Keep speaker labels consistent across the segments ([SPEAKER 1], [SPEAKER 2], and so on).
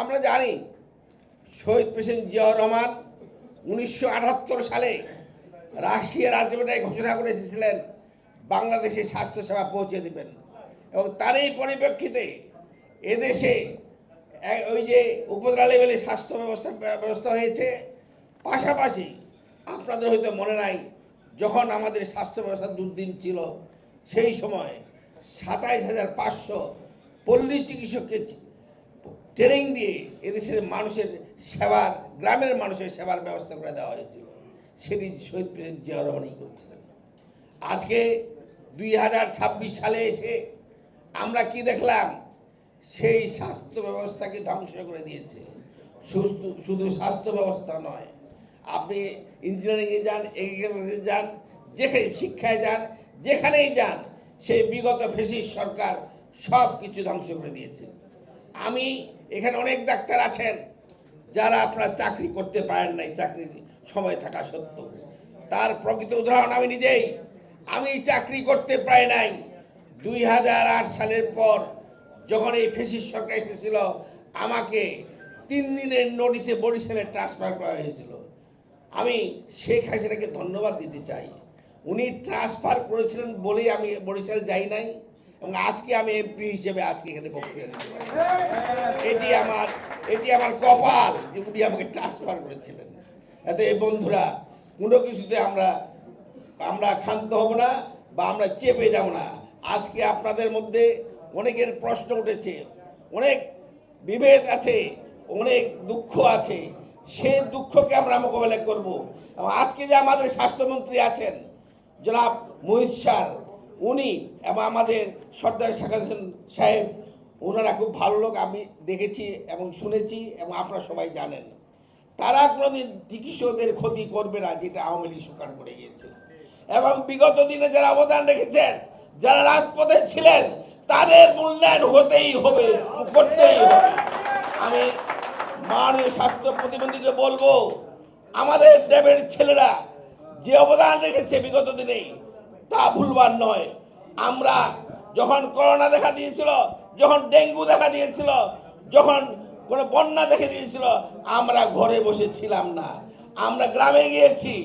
[SPEAKER 1] আমরা জানি শহীদ প্রেসিডেন্ট জিয়াউর রহমান 1978 সালে রাশিয়ার আলটিমেটায় ঘোষণা করে এসেছিলেন বাংলাদেশে স্বাস্থ্যসেবা পৌঁছে দেবেন, এবং তারই পরিপ্রেক্ষিতে এদেশে ওই যে উপজেলা লেভেলে স্বাস্থ্য ব্যবস্থা হয়েছে। পাশাপাশি আপনাদের হয়তো মনে নাই, যখন আমাদের স্বাস্থ্য ব্যবস্থা দুর্দিন ছিল সেই সময় 27,500 পল্লী চিকিৎসককে ট্রেনিং দিয়ে এদেশের মানুষের সেবার, গ্রামের মানুষের সেবার ব্যবস্থা করে দেওয়া হয়েছিল। সেটি শহীদ প্রেসিডেন্ট জিয়াউর রহমানই করেছিলেন। আজকে 2026 সালে এসে আমরা কি দেখলাম? সেই স্বাস্থ্য ব্যবস্থাকে ধ্বংস করে দিয়েছে। শুধু স্বাস্থ্য ব্যবস্থা নয়, আপনি ইঞ্জিনিয়ারিংয়ে যান, এগ্রিকালচারে যান, যেখানে শিক্ষায় যান, যেখানেই যান, সেই বিগত ফ্যাসিস্ট সরকার সব কিছু ধ্বংস করে দিয়েছে। আমি এখানে অনেক ডাক্তার আছেন যারা আপনারা চাকরি করতে পারেন নাই, চাকরির সময় থাকা সত্ত্বেও। তার প্রকৃত উদাহরণ আমি নিজেই। আমি চাকরি করতে পারি নাই 2008 সালের পর, যখন এই ফ্যাসিস্ট সরকার এসেছিল। আমাকে 3 দিনের নোটিশে বরিশালে ট্রান্সফার করা হয়েছিল। আমি শেখ হাসিনাকে ধন্যবাদ দিতে চাই। উনি ট্রান্সফার করেছিলেন বলেই আমি বরিশাল যাই নাই, এবং আজকে আমি এমপি হিসেবে আজকে এখানে বক্তৃতা দিতে পারি। এটি আমার কপাল যে উনি আমাকে ট্রান্সফার করেছিলেন। এতে এই বন্ধুরা, কোনো কিছুতে আমরা ক্ষান্ত হব না বা আমরা চেপে যাব না। আজকে আপনাদের মধ্যে অনেকের প্রশ্ন উঠেছে, অনেক বিভেদ আছে, অনেক দুঃখ আছে। সেই দুঃখকে আমরা মোকাবেলা করব। এবং আজকে যে আমাদের স্বাস্থ্যমন্ত্রী আছেন জনাব মোহিত স্যার, উনি এবং আমাদের সর্দার শাখাত হোসেন সাহেব, ওনারা খুব ভালো লোক, আমি দেখেছি এবং শুনেছি, এবং আপনারা সবাই জানেন। তারা কোনোদিন চিকিৎসকদের ক্ষতি করবে না, যেটা আওয়ামী লীগ স্বীকার করে গিয়েছে। এবং বিগত দিনে যারা অবদান রেখেছেন, যারা রাজপথে ছিলেন, তাদের মূল্যায়ন হতেই হবে, করতেই হবে। আমি মাননীয় স্বাস্থ্য প্রতিমন্ত্রীকে বলবো, আমাদের দেবের ছেলেরা যে অবদান রেখেছে বিগত দিনে, তা ভুলবার নয়। আমরা যখন করোনা দেখা দিয়েছিল, যখন ডেঙ্গু দেখা দিয়েছিল, যখন কোনো বন্যা দেখে দিয়েছিল, আমরা ঘরে বসেছিলাম না। আমরা গ্রামে গিয়েছি,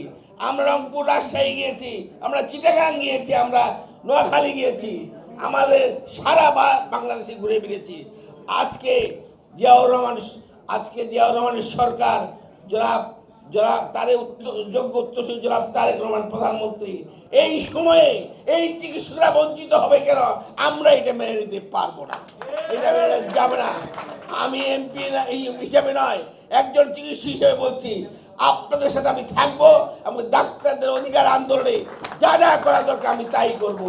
[SPEAKER 1] আমরা রংপুর, রাজশাহী গিয়েছি, আমরা চিটাগাং গিয়েছি, আমরা নোয়াখালী গিয়েছি, আমাদের সারা বাংলাদেশে ঘুরে বেরিয়েছি। আজকে জিয়াউর রহমানের সরকার, জনাব তারেক যোগ্য উত্তরসূরি জনাব তারেক রহমান প্রধানমন্ত্রী, এই সময়ে এই চিকিৎসকরা বঞ্চিত হবে কেন? আমরা এটা মেনে নিতে পারবো না, এটা মেনে যাবে না। আমি এমপি হিসেবে নয়, একজন চিকিৎসক হিসেবে বলছি, আপনাদের সাথে আমি থাকবো এবং ডাক্তারদের অধিকার আন্দোলনে যা যা করা দরকার আমি তাই করবো।